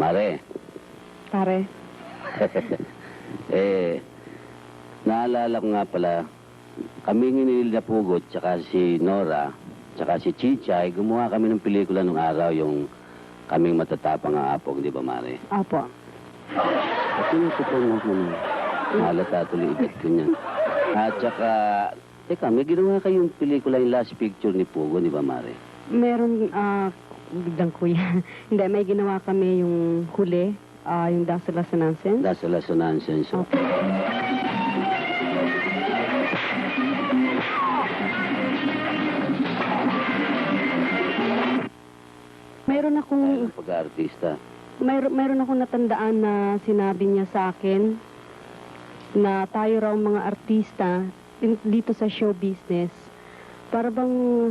Mare, Pare, naalala ko nga pala, kami ni na Pugot, tsaka si Nora, tsaka si Chichay, gumawa kami ng pelikula nung araw, yung kaming matatapang ang apog, di ba, Mare? Apo. At yung tutulong ako nun, halata tuloy edad ko niyan. At tsaka, teka, may ginawa kayong pelikula yung Last Picture ni Pugo, di ba, Mare? Meron, biglang kuya. Hindi, may ginawa kami yung huli, yung Dasala sa Nonsense. Dasala sa Nonsense. Opo. Meron akong... Pag-artista. Mayroon akong natandaan na sinabi niya sa akin na tayo raw mga artista dito sa show business. Para bang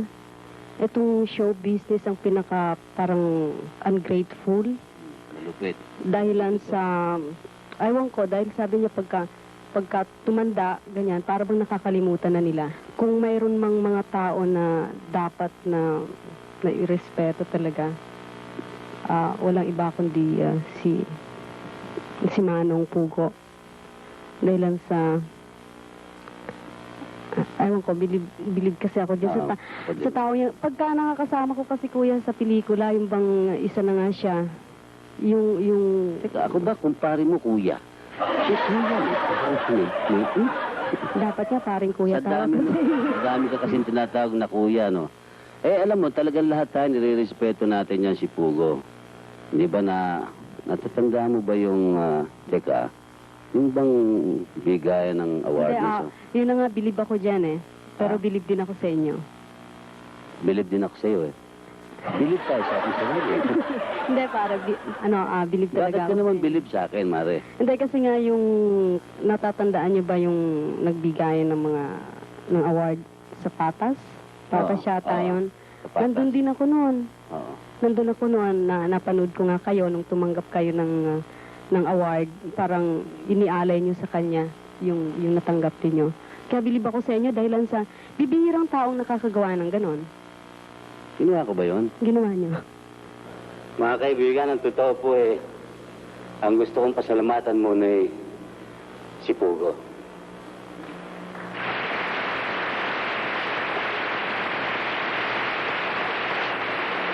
itong show business ang pinaka parang ungrateful. Malupit. Dahilan sa, aywan ko, dahil sabi niya pagka tumanda, ganyan, para bang nakakalimutan na nila. Kung mayroon mang mga tao na dapat na irespeto talaga, walang iba kundi si Manong Pugo. Dahilan sa aywan ko, bilib kasi ako dyan sa tao niya. Pagka nakakasama ko kasi kuya sa pelikula, yung bang isa na nga siya, yung... Teka, ako ba kumpare mo, kuya? Dapat niya paring kuya tawag. Dami ka kasing tinatawag na kuya, no? Alam mo, talagang lahat tayo nire-respeto natin yan si Pugo. Hindi ba natatanda mo ba yung, teka, yung bang bigayan ng award niya? Yun na nga, bilib ako dyan eh. Pero bilib din ako sa inyo. Bilib din ako sa iyo eh. Bilib tayo sa akin sa huli. Hindi, para, bilib talaga Bakit ka naman bilib sa akin, Mare? Hindi, kasi nga yung, natatandaan niyo ba yung nagbigayan ng award sa Patas? Patas yata yun. Nandun din ako noon. Nandun ako noon na napanood ko nga kayo nung tumanggap kayo ng award. Parang inialay niyo sa kanya yung natanggap niyo. Kaya bilib ako sa inyo dahil sa bibihirang taong nakakagawa ng ganon. Ginawa ko ba yun? Ginawa niyo. Mga kaibigan, ang totoo po ang gusto kong pasalamatan muna si Pugo.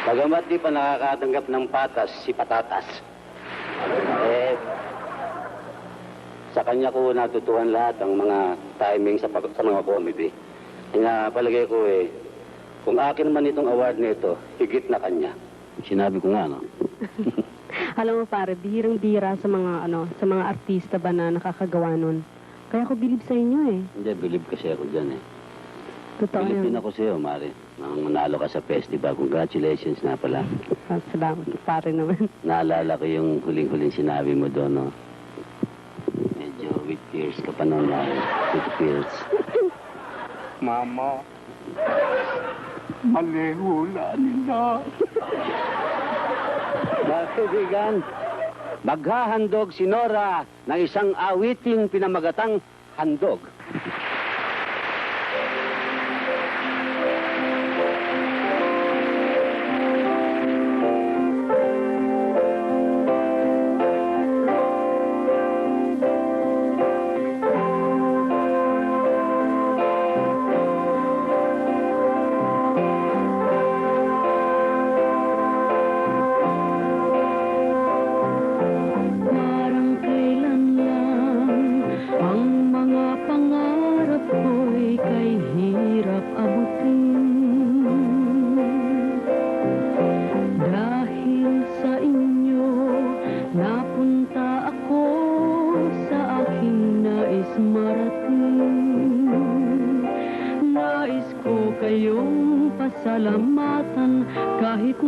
Bagamat di pa nakakatanggap ng patas si Patatas, sa kanya ko natutuhan lahat ang mga timing sa mga comedy. Kaya palagay ko kung akin man itong award nito, higit na kanya. Sinabi ko nga, no? Alam mo pare, bihirang-bihira sa mga artista ba na nakakagawa nun. Kaya ako bilib sa inyo eh. Hindi, bilib kasi ako dyan eh. Totoo bilib yun. din ako sa'yo, Mare. Nang manalo ka sa festival. Congratulations na pala. Salamat pare naman. Naalala ko yung huling-huling sinabi mo doon, no? Medyo with tears ka pa noon, Mare. With tears. Mama, malihula nila. Mga kaibigan, maghahandog si Nora ng isang awiting pinamagatang handog. Kayong pasalamatan kahit